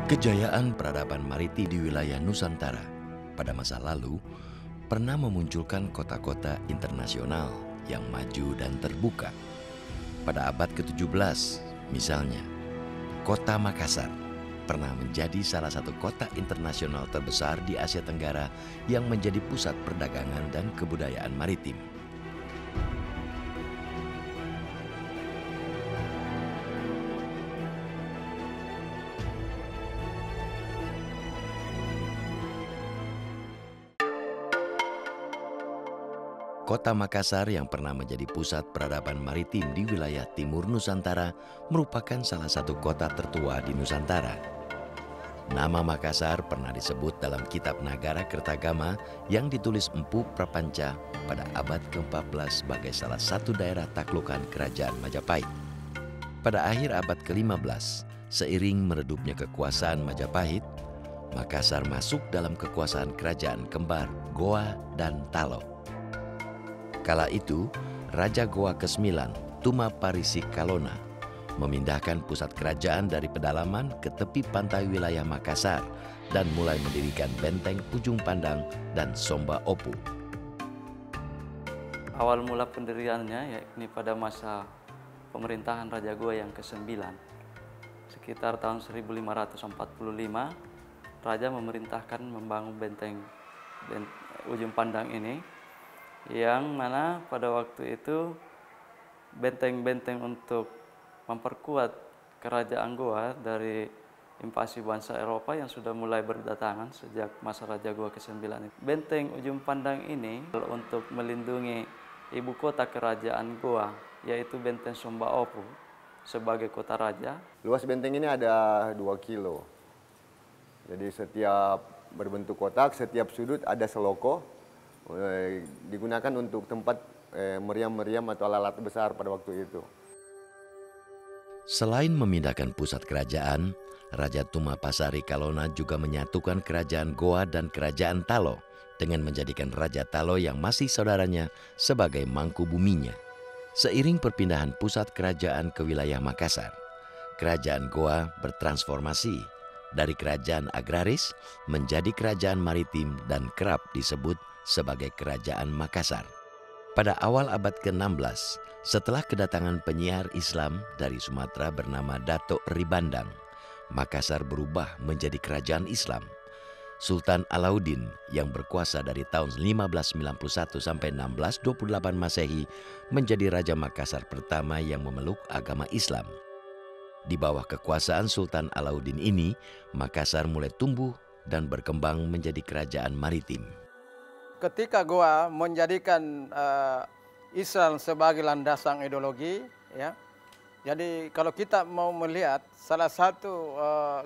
Kejayaan peradaban maritim di wilayah Nusantara pada masa lalu pernah memunculkan kota-kota internasional yang maju dan terbuka. Pada abad ke-17, misalnya, kota Makassar pernah menjadi salah satu kota internasional terbesar di Asia Tenggara yang menjadi pusat perdagangan dan kebudayaan maritim. Kota Makassar yang pernah menjadi pusat peradaban maritim di wilayah timur Nusantara merupakan salah satu kota tertua di Nusantara. Nama Makassar pernah disebut dalam kitab Nagara Kertagama yang ditulis Empu Prapanca pada abad ke-14 sebagai salah satu daerah taklukan kerajaan Majapahit. Pada akhir abad ke-15, seiring meredupnya kekuasaan Majapahit, Makassar masuk dalam kekuasaan kerajaan kembar Goa dan Talo. Kala itu, Raja Goa ke-9, Tuma Parisi Kalona, memindahkan pusat kerajaan dari pedalaman ke tepi pantai wilayah Makassar dan mulai mendirikan benteng Ujung Pandang dan Somba Opu. Awal mula pendiriannya yakni pada masa pemerintahan Raja Goa yang ke-9. Sekitar tahun 1545, Raja memerintahkan membangun benteng Ujung Pandang ini, yang mana pada waktu itu benteng-benteng untuk memperkuat kerajaan Goa dari invasi bangsa Eropa yang sudah mulai berdatangan sejak masa Raja Goa ke-9. Benteng Ujung Pandang ini untuk melindungi ibu kota kerajaan Goa, yaitu benteng Somba Opu sebagai kota raja. Luas benteng ini ada 2 kilo. Jadi setiap berbentuk kotak, setiap sudut ada seloko. Digunakan untuk tempat meriam-meriam atau alat besar pada waktu itu. Selain memindahkan pusat kerajaan, Raja Tuma Pasari Kalona juga menyatukan kerajaan Goa dan kerajaan Talo dengan menjadikan Raja Talo yang masih saudaranya sebagai mangku buminya. Seiring perpindahan pusat kerajaan ke wilayah Makassar, kerajaan Goa bertransformasi dari kerajaan agraris menjadi kerajaan maritim dan kerap disebut sebagai Kerajaan Makassar. Pada awal abad ke-16, setelah kedatangan penyiar Islam dari Sumatera bernama Dato' Ribandang, Makassar berubah menjadi kerajaan Islam. Sultan Alauddin yang berkuasa dari tahun 1591 sampai 1628 Masehi menjadi Raja Makassar pertama yang memeluk agama Islam. Di bawah kekuasaan Sultan Alauddin ini, Makassar mulai tumbuh dan berkembang menjadi kerajaan maritim. Ketika Goa menjadikan Islam sebagai landasan ideologi, ya. Jadi kalau kita mau melihat salah satu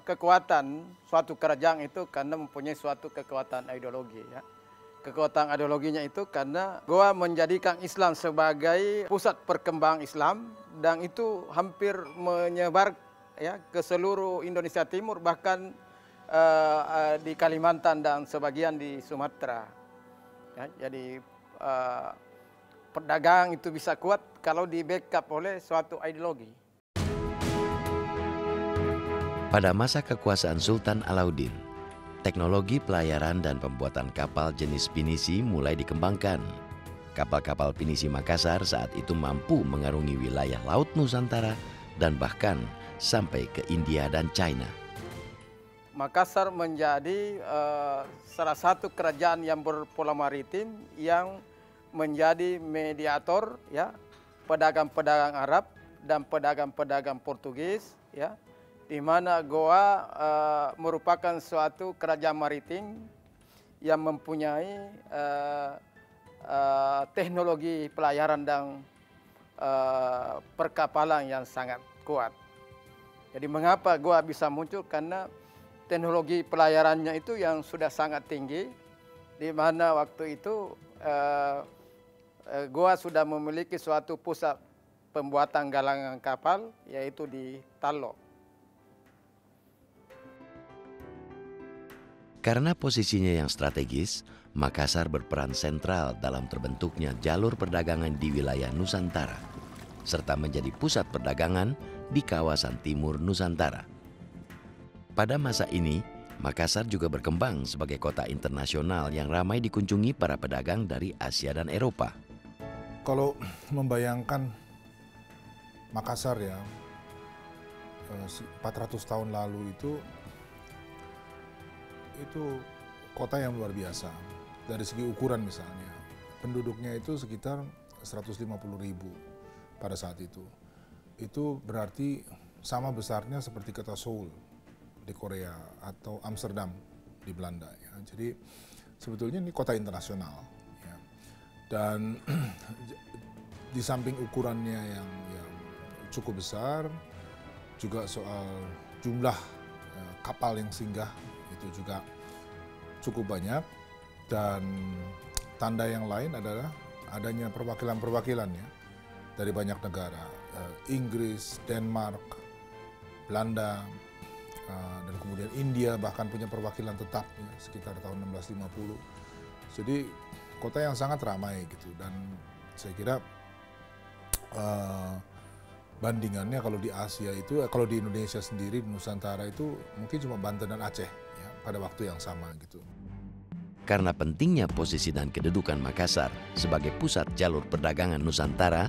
kekuatan suatu kerajaan itu karena mempunyai suatu kekuatan ideologi, ya. Kekuatan ideologinya itu karena Goa menjadikan Islam sebagai pusat perkembangan Islam dan itu hampir menyebar, ya, ke seluruh Indonesia Timur, bahkan di Kalimantan dan sebagian di Sumatera. Ya, jadi perdagangan itu bisa kuat kalau di backup oleh suatu ideologi. Pada masa kekuasaan Sultan Alauddin, teknologi pelayaran dan pembuatan kapal jenis pinisi mulai dikembangkan. Kapal-kapal pinisi Makassar saat itu mampu mengarungi wilayah Laut Nusantara dan bahkan sampai ke India dan China. Makassar menjadi salah satu kerajaan yang berpola maritim yang menjadi mediator, ya, pedagang-pedagang Arab dan pedagang-pedagang Portugis, ya, di mana Goa merupakan suatu kerajaan maritim yang mempunyai teknologi pelayaran dan perkapalan yang sangat kuat. Jadi mengapa Goa bisa muncul? Karena teknologi pelayarannya itu yang sudah sangat tinggi, di mana waktu itu Goa sudah memiliki suatu pusat pembuatan galangan kapal, yaitu di Talo. Karena posisinya yang strategis, Makassar berperan sentral dalam terbentuknya jalur perdagangan di wilayah Nusantara, serta menjadi pusat perdagangan di kawasan timur Nusantara. Pada masa ini, Makassar juga berkembang sebagai kota internasional yang ramai dikunjungi para pedagang dari Asia dan Eropa. Kalau membayangkan Makassar ya, 400 tahun lalu itu kota yang luar biasa. Dari segi ukuran misalnya, penduduknya itu sekitar 150.000 pada saat itu. Itu berarti sama besarnya seperti kota Seoul di Korea atau Amsterdam di Belanda. Ya. Jadi sebetulnya ini kota internasional. Ya. Dan di samping ukurannya yang cukup besar, juga soal jumlah kapal yang singgah itu juga cukup banyak. Dan tanda yang lain adalah adanya perwakilan-perwakilan ya, dari banyak negara, Inggris, Denmark, Belanda, dan kemudian India bahkan punya perwakilan tetap ya, sekitar tahun 1650. Jadi kota yang sangat ramai gitu, dan saya kira bandingannya kalau di Asia itu, kalau di Indonesia sendiri, di Nusantara itu mungkin cuma Banten dan Aceh ya, pada waktu yang sama gitu. Karena pentingnya posisi dan kedudukan Makassar sebagai pusat jalur perdagangan Nusantara,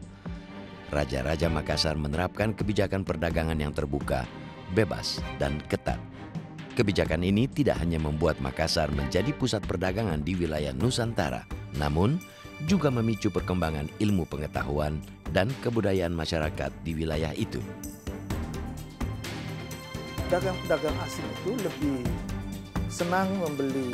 Raja-Raja Makassar menerapkan kebijakan perdagangan yang terbuka, bebas, dan ketat. Kebijakan ini tidak hanya membuat Makassar menjadi pusat perdagangan di wilayah Nusantara, namun juga memicu perkembangan ilmu pengetahuan dan kebudayaan masyarakat di wilayah itu. Pedagang-pedagang asing itu lebih senang membeli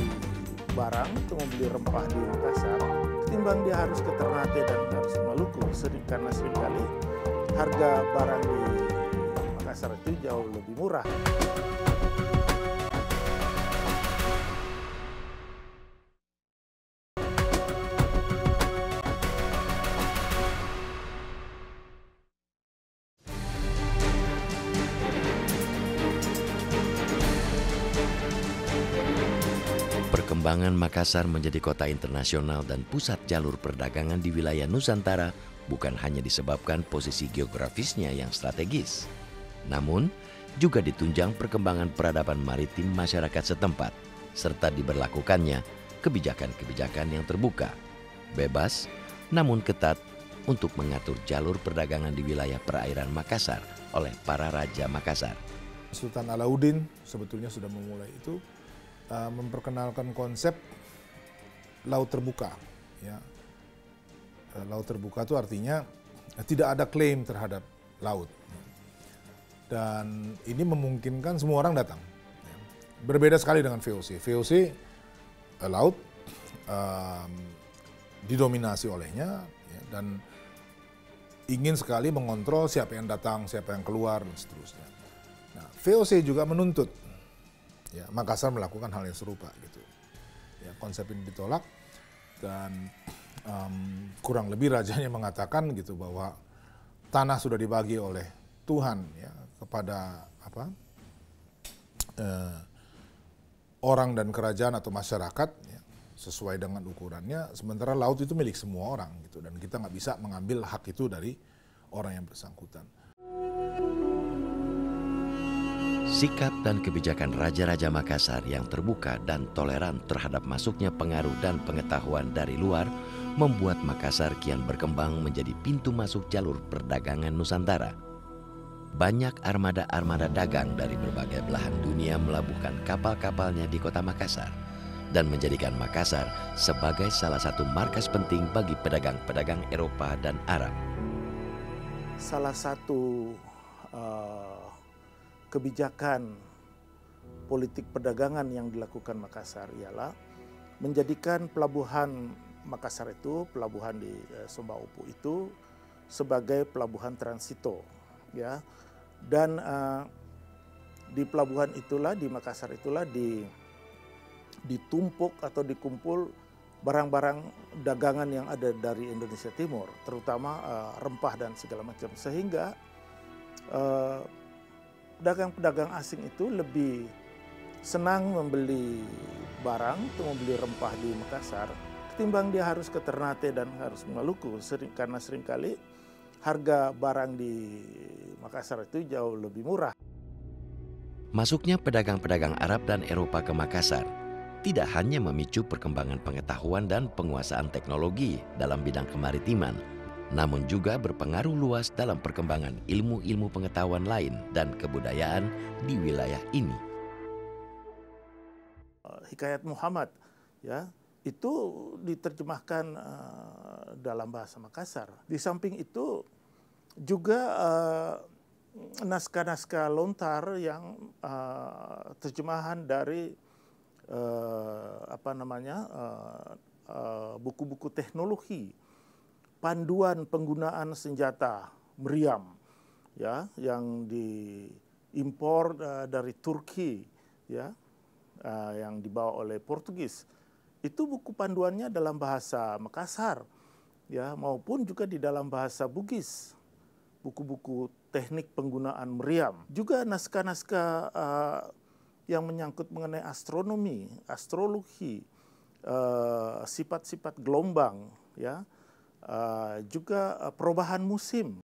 barang atau membeli rempah di Makassar ketimbang dia harus ke Ternate dan harus ke Maluku, karena seringkali harga barang di Makassar itu jauh lebih murah. Perkembangan Makassar menjadi kota internasional dan pusat jalur perdagangan di wilayah Nusantara bukan hanya disebabkan posisi geografisnya yang strategis, namun juga ditunjang perkembangan peradaban maritim masyarakat setempat, serta diberlakukannya kebijakan-kebijakan yang terbuka, bebas, namun ketat untuk mengatur jalur perdagangan di wilayah perairan Makassar oleh para Raja Makassar. Sultan Alauddin sebetulnya sudah memulai itu, memperkenalkan konsep laut terbuka. Ya. Laut terbuka itu artinya tidak ada klaim terhadap laut. Dan ini memungkinkan semua orang datang. Berbeda sekali dengan VOC. VOC, laut didominasi olehnya ya, dan ingin sekali mengontrol siapa yang datang, siapa yang keluar, dan seterusnya. Nah, VOC juga menuntut ya, Makassar melakukan hal yang serupa gitu. Ya, konsep ini ditolak dan kurang lebih rajanya mengatakan gitu bahwa tanah sudah dibagi oleh Tuhan ya kepada orang dan kerajaan atau masyarakat ya, sesuai dengan ukurannya. Sementara laut itu milik semua orang gitu, dan kita nggak bisa mengambil hak itu dari orang yang bersangkutan. Sikap dan kebijakan Raja-Raja Makassar yang terbuka dan toleran terhadap masuknya pengaruh dan pengetahuan dari luar membuat Makassar kian berkembang menjadi pintu masuk jalur perdagangan Nusantara. Banyak armada-armada dagang dari berbagai belahan dunia melabuhkan kapal-kapalnya di kota Makassar dan menjadikan Makassar sebagai salah satu markas penting bagi pedagang-pedagang Eropa dan Arab. Salah satu kebijakan politik perdagangan yang dilakukan Makassar ialah menjadikan pelabuhan Makassar itu, pelabuhan di Sumba Upu itu sebagai pelabuhan transito, ya. Dan di pelabuhan itulah, di Makassar itulah ditumpuk atau dikumpul barang-barang dagangan yang ada dari Indonesia Timur, terutama rempah dan segala macam, sehingga pedagang-pedagang asing itu lebih senang membeli barang atau membeli rempah di Makassar ketimbang dia harus ke Ternate dan harus ke Maluku, karena seringkali harga barang di Makassar itu jauh lebih murah. Masuknya pedagang-pedagang Arab dan Eropa ke Makassar tidak hanya memicu perkembangan pengetahuan dan penguasaan teknologi dalam bidang kemaritiman, namun juga berpengaruh luas dalam perkembangan ilmu-ilmu pengetahuan lain dan kebudayaan di wilayah ini. Hikayat Muhammad ya itu diterjemahkan dalam bahasa Makassar. Di samping itu juga naskah-naskah lontar yang terjemahan dari buku-buku teknologi, panduan penggunaan senjata meriam ya yang diimpor dari Turki ya yang dibawa oleh Portugis. Itu buku panduannya dalam bahasa Makassar ya maupun juga di dalam bahasa Bugis. Buku-buku teknik penggunaan meriam. Juga naskah-naskah yang menyangkut mengenai astronomi, astrologi, sifat-sifat gelombang ya. Juga perubahan musim.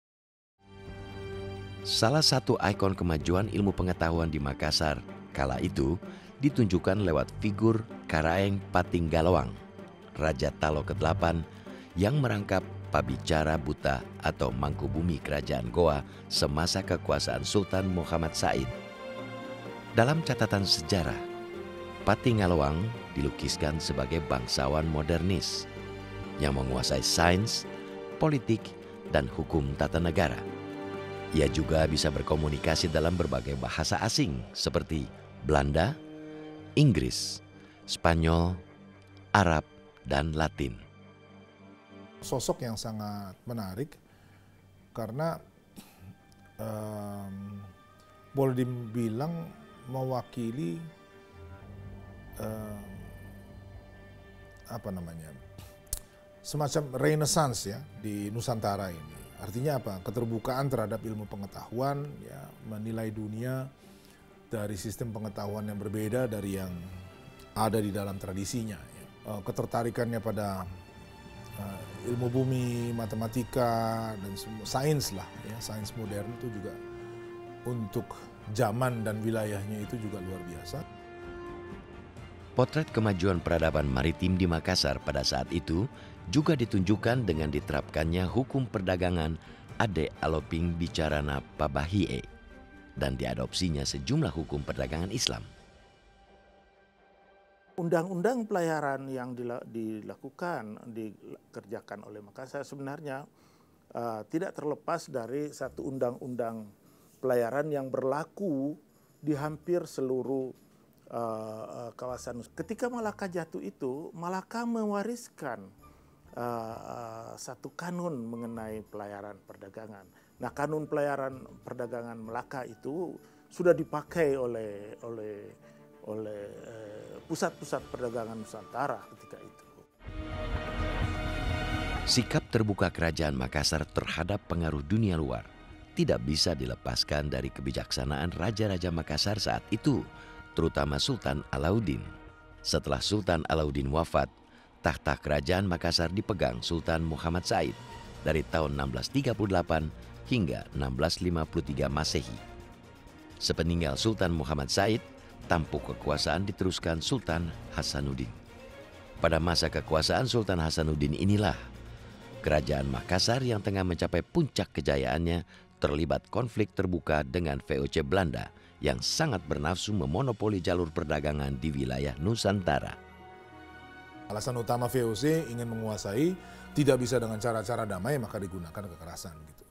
Salah satu ikon kemajuan ilmu pengetahuan di Makassar kala itu ditunjukkan lewat figur Karaeng Patinggalawang, Raja Talo ke-8 yang merangkap pabicara buta atau mangkubumi kerajaan Goa semasa kekuasaan Sultan Muhammad Said. Dalam catatan sejarah, Patinggalawang dilukiskan sebagai bangsawan modernis yang menguasai sains, politik, dan hukum tata negara. Ia juga bisa berkomunikasi dalam berbagai bahasa asing seperti Belanda, Inggris, Spanyol, Arab, dan Latin. Sosok yang sangat menarik karena boleh dibilang mewakili semacam renaissance ya di Nusantara ini. Artinya apa? Keterbukaan terhadap ilmu pengetahuan, ya, menilai dunia dari sistem pengetahuan yang berbeda dari yang ada di dalam tradisinya. Ya. Ketertarikannya pada ilmu bumi, matematika, dan sains lah, ya, sains modern itu juga untuk zaman dan wilayahnya itu juga luar biasa. Potret kemajuan peradaban maritim di Makassar pada saat itu juga ditunjukkan dengan diterapkannya hukum perdagangan Ade Aloping Bicarana Pabahie dan diadopsinya sejumlah hukum perdagangan Islam. Undang-undang pelayaran yang dikerjakan oleh Makassar sebenarnya tidak terlepas dari satu undang-undang pelayaran yang berlaku di hampir seluruh kawasan. Ketika Malaka jatuh itu, Malaka mewariskan satu kanun mengenai pelayaran perdagangan. Nah, kanun pelayaran perdagangan Malaka itu sudah dipakai oleh pusat-pusat perdagangan Nusantara ketika itu. Sikap terbuka kerajaan Makassar terhadap pengaruh dunia luar tidak bisa dilepaskan dari kebijaksanaan raja-raja Makassar saat itu, terutama Sultan Alauddin. Setelah Sultan Alauddin wafat, takhta kerajaan Makassar dipegang Sultan Muhammad Said dari tahun 1638 hingga 1653 Masehi. Sepeninggal Sultan Muhammad Said, tampuk kekuasaan diteruskan Sultan Hasanuddin. Pada masa kekuasaan Sultan Hasanuddin inilah kerajaan Makassar yang tengah mencapai puncak kejayaannya terlibat konflik terbuka dengan VOC Belanda yang sangat bernafsu memonopoli jalur perdagangan di wilayah Nusantara. Alasan utama VOC ingin menguasai tidak bisa dengan cara-cara damai, maka digunakan kekerasan gitu.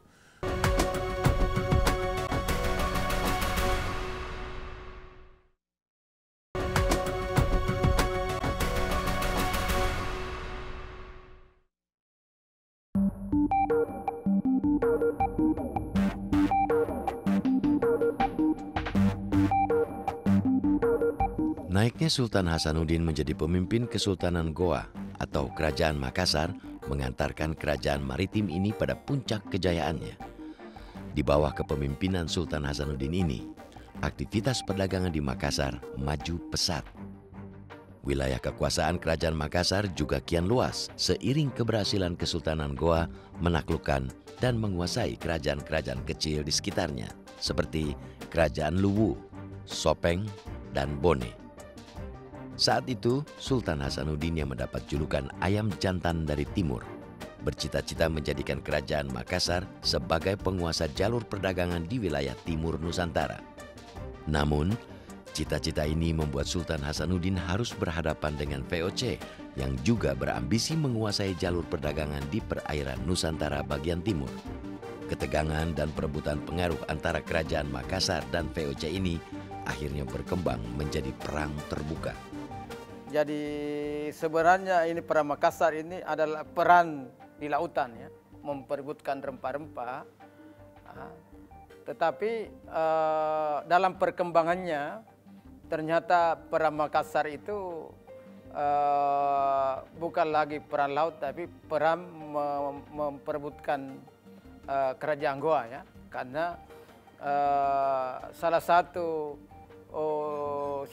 Naiknya Sultan Hasanuddin menjadi pemimpin Kesultanan Goa atau Kerajaan Makassar mengantarkan kerajaan maritim ini pada puncak kejayaannya. Di bawah kepemimpinan Sultan Hasanuddin ini, aktivitas perdagangan di Makassar maju pesat. Wilayah kekuasaan Kerajaan Makassar juga kian luas seiring keberhasilan Kesultanan Goa menaklukkan dan menguasai kerajaan-kerajaan kecil di sekitarnya, seperti Kerajaan Luwu, Sopeng, dan Bone. Saat itu, Sultan Hasanuddin yang mendapat julukan ayam jantan dari timur bercita-cita menjadikan kerajaan Makassar sebagai penguasa jalur perdagangan di wilayah timur Nusantara. Namun, cita-cita ini membuat Sultan Hasanuddin harus berhadapan dengan VOC yang juga berambisi menguasai jalur perdagangan di perairan Nusantara bagian timur. Ketegangan dan perebutan pengaruh antara kerajaan Makassar dan VOC ini akhirnya berkembang menjadi perang terbuka. Jadi sebenarnya ini perang Makassar ini adalah peran di lautan ya, memperebutkan rempah-rempah. Tetapi dalam perkembangannya ternyata perang Makassar itu bukan lagi perang laut, tapi perang memperebutkan kerajaan Goa ya, karena salah satu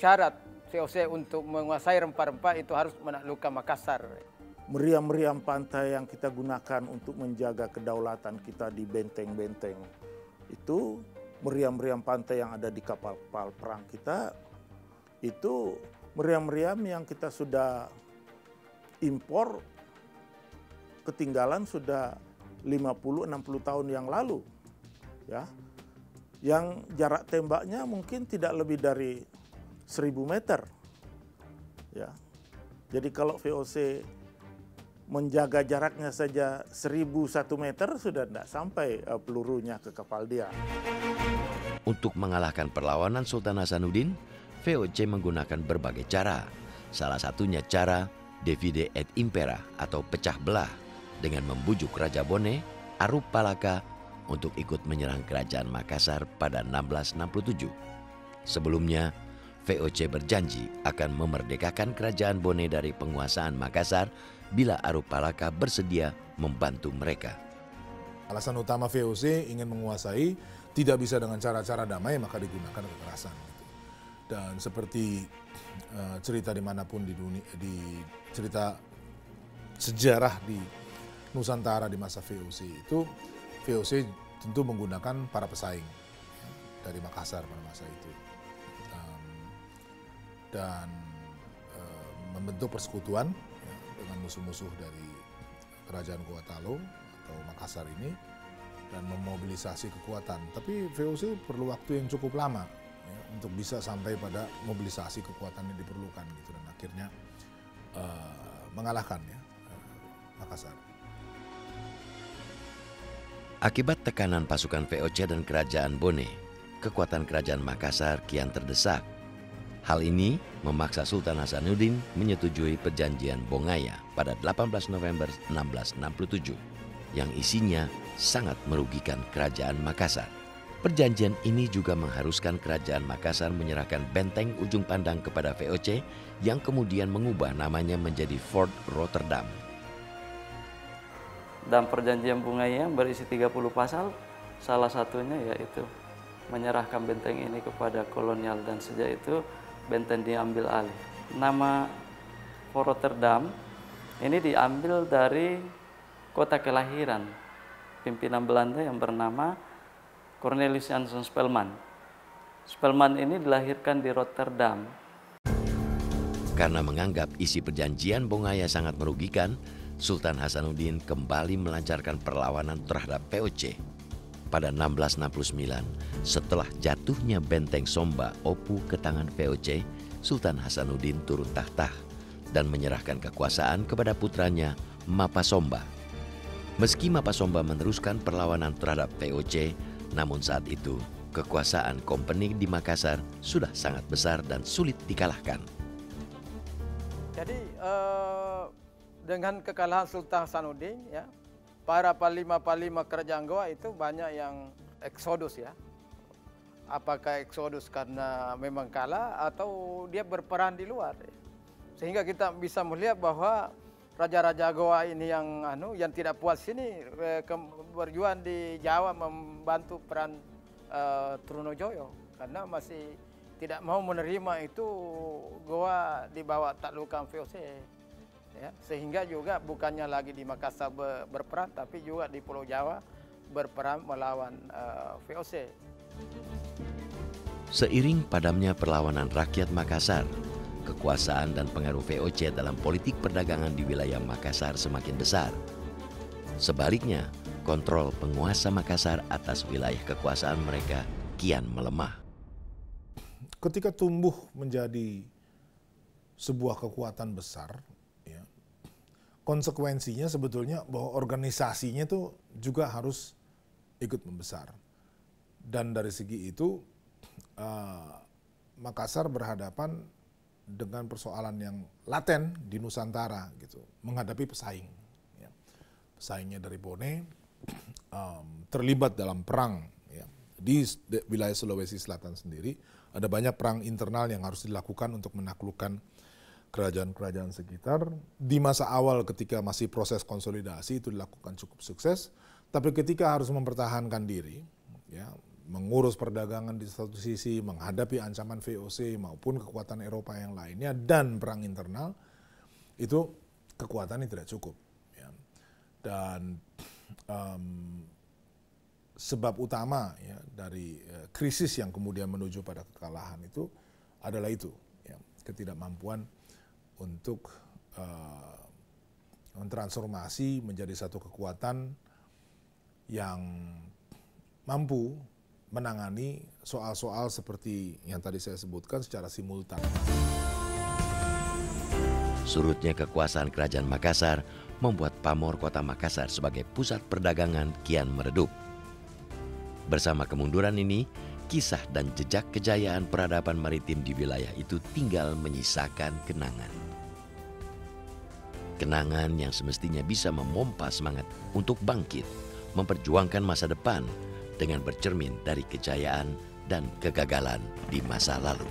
syarat VOC untuk menguasai rempah-rempah itu harus menaklukkan Makassar. Meriam-meriam pantai yang kita gunakan untuk menjaga kedaulatan kita di benteng-benteng itu, meriam-meriam pantai yang ada di kapal-kapal perang kita, itu meriam-meriam yang kita sudah impor ketinggalan sudah 50-60 tahun yang lalu. Ya. Yang jarak tembaknya mungkin tidak lebih dari 1000 meter. Ya. Jadi kalau VOC menjaga jaraknya saja 1001 meter sudah tidak sampai pelurunya ke kapal dia. Untuk mengalahkan perlawanan Sultan Hasanuddin, VOC menggunakan berbagai cara. Salah satunya cara divide et impera atau pecah belah dengan membujuk Raja Bone, Arup Palaka untuk ikut menyerang kerajaan Makassar pada 1667. Sebelumnya, VOC berjanji akan memerdekakan kerajaan Bone dari penguasaan Makassar bila Arup Palaka bersedia membantu mereka. Alasan utama VOC ingin menguasai tidak bisa dengan cara-cara damai, maka digunakan kekerasan. Dan seperti cerita dimanapun di dunia, di cerita sejarah di Nusantara di masa VOC itu, VOC tentu menggunakan para pesaing dari Makassar pada masa itu. Dan membentuk persekutuan dengan musuh-musuh dari kerajaan Goa Talo atau Makassar ini dan memobilisasi kekuatan. Tapi VOC perlu waktu yang cukup lama ya, untuk bisa sampai pada mobilisasi kekuatan yang diperlukan gitu, dan akhirnya mengalahkan ya Makassar. Akibat tekanan pasukan VOC dan kerajaan Bone, kekuatan kerajaan Makassar kian terdesak. Hal ini memaksa Sultan Hasanuddin menyetujui perjanjian Bongaya pada 18 November 1667 yang isinya sangat merugikan kerajaan Makassar. Perjanjian ini juga mengharuskan kerajaan Makassar menyerahkan benteng ujung pandang kepada VOC yang kemudian mengubah namanya menjadi Fort Rotterdam. Dan perjanjian Bongaya berisi 30 pasal, salah satunya yaitu menyerahkan benteng ini kepada kolonial, dan sejak itu benteng diambil alih. Nama Fort Rotterdam ini diambil dari kota kelahiran pimpinan Belanda yang bernama Cornelis Janson Spelman. Spelman ini dilahirkan di Rotterdam. Karena menganggap isi perjanjian Bongaya sangat merugikan, Sultan Hasanuddin kembali melancarkan perlawanan terhadap VOC. Pada 1669, setelah jatuhnya benteng Somba Opu ke tangan VOC, Sultan Hasanuddin turun tahta dan menyerahkan kekuasaan kepada putranya Mapa Somba. Meski Mapa Somba meneruskan perlawanan terhadap VOC, namun saat itu kekuasaan kompeni di Makassar sudah sangat besar dan sulit dikalahkan. Jadi dengan kekalahan Sultan Hasanuddin ya, para panglima-panglima kerajaan Goa itu banyak yang eksodus ya. Apakah eksodus karena memang kalah atau dia berperan di luar. Sehingga kita bisa melihat bahwa raja-raja Goa ini yang tidak puas ini berjuang di Jawa membantu peran Trunojoyo karena masih tidak mau menerima itu Goa dibawa taklukan VOC. Ya, sehingga juga bukannya lagi di Makassar berperan, tapi juga di Pulau Jawa berperan melawan VOC. Seiring padamnya perlawanan rakyat Makassar, kekuasaan dan pengaruh VOC dalam politik perdagangan di wilayah Makassar semakin besar. Sebaliknya, kontrol penguasa Makassar atas wilayah kekuasaan mereka kian melemah. Ketika tumbuh menjadi sebuah kekuatan besar, ya, konsekuensinya sebetulnya bahwa organisasinya itu juga harus ikut membesar. Dan dari segi itu, Makassar berhadapan dengan persoalan yang laten di Nusantara gitu, menghadapi pesaing. Ya. Pesaingnya dari Bone terlibat dalam perang. Ya. Di wilayah Sulawesi Selatan sendiri ada banyak perang internal yang harus dilakukan untuk menaklukkan kerajaan-kerajaan sekitar. Di masa awal ketika masih proses konsolidasi itu dilakukan cukup sukses, tapi ketika harus mempertahankan diri, ya, mengurus perdagangan di satu sisi, menghadapi ancaman VOC maupun kekuatan Eropa yang lainnya, dan perang internal, itu kekuatannya tidak cukup. Ya. Dan sebab utama ya, dari krisis yang kemudian menuju pada kekalahan itu adalah itu, ya, ketidakmampuan untuk mentransformasi menjadi satu kekuatan yang mampu menangani soal-soal seperti yang tadi saya sebutkan secara simultan. Surutnya kekuasaan Kerajaan Makassar membuat pamor kota Makassar sebagai pusat perdagangan kian meredup. Bersama kemunduran ini, kisah dan jejak kejayaan peradaban maritim di wilayah itu tinggal menyisakan kenangan. Kenangan yang semestinya bisa memompa semangat untuk bangkit, memperjuangkan masa depan dengan bercermin dari kejayaan dan kegagalan di masa lalu.